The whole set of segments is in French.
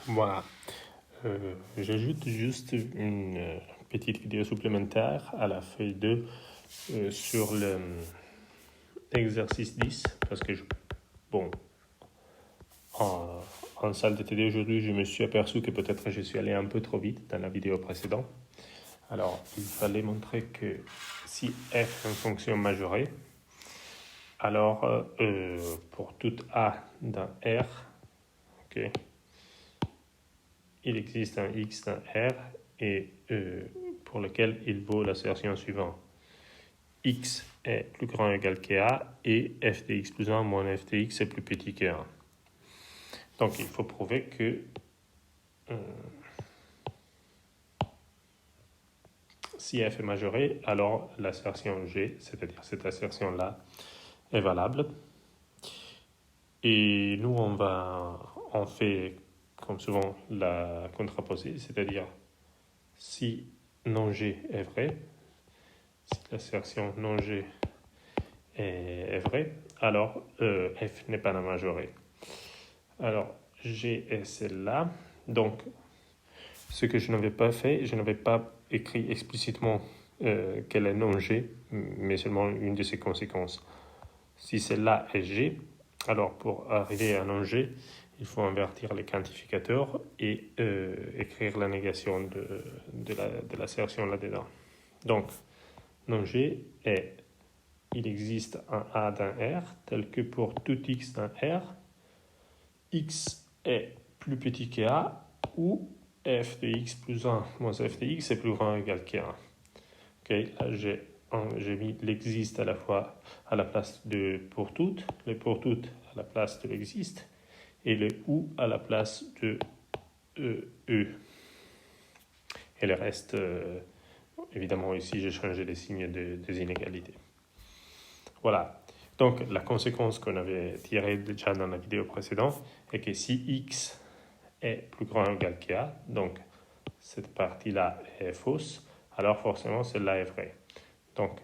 Voilà. J'ajoute juste une petite vidéo supplémentaire à la feuille 2 sur l'exercice 10 parce que, en salle de TD aujourd'hui, je me suis aperçu que peut-être je suis allé un peu trop vite dans la vidéo précédente. Alors, il fallait montrer que si f est une fonction majorée, alors pour toute a dans R, okay, il existe un x dans R et pour lequel il vaut l'assertion suivante. X est plus grand ou égal qu'A et f de x plus 1 moins f de x est plus petit que 1. Donc, il faut prouver que si f est majoré, alors l'assertion G, c'est-à-dire cette assertion-là, est valable. Et nous, on fait, comme souvent, la contraposée, c'est-à-dire si non G est vrai, si l'assertion non G est vraie, alors f n'est pas la majorée. Alors, G est celle-là. Donc, ce que je n'avais pas fait, je n'avais pas écrit explicitement qu'elle est non G, mais seulement une de ses conséquences. Si celle-là est G, alors pour arriver à non G, il faut invertir les quantificateurs et écrire la négation de l'assertion là-dedans. Donc, non G est, il existe un A dans R, tel que pour tout X dans R, X est plus petit que A, ou f de x plus 1 moins f de x est plus grand ou égal qu'à 1. Okay, là, j'ai mis l'existe à la fois à la place de pour toutes, le pour toutes à la place de l'existe, et le ou à la place de e. Et le reste, évidemment, ici, j'ai changé les signes des inégalités. Voilà. Donc, la conséquence qu'on avait tirée déjà dans la vidéo précédente est que si x est plus grand ou égal qu'A, donc cette partie-là est fausse, alors forcément celle-là est vraie. Donc,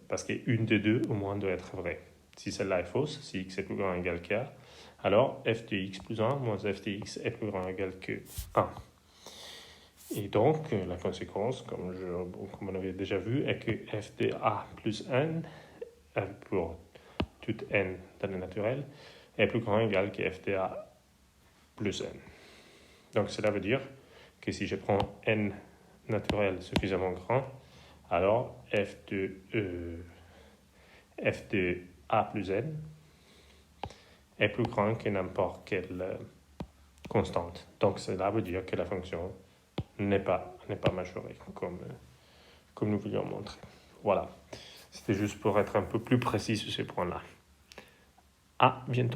parce qu'une des deux au moins doit être vraie. Si celle-là est fausse, si x est plus grand ou égal qu'A, alors f de x plus 1 moins f de x est plus grand ou égal que 1. Et donc, la conséquence, comme on avait déjà vu, est que f de a plus n, pour toute n dans le naturel, est plus grand ou égal que f de a plus n. Donc, cela veut dire que si je prends n naturel suffisamment grand, alors f de a plus n est plus grand que n'importe quelle constante. Donc, cela veut dire que la fonction n'est pas majorée, comme nous voulions montrer. Voilà. C'était juste pour être un peu plus précis sur ces points-là. À bientôt.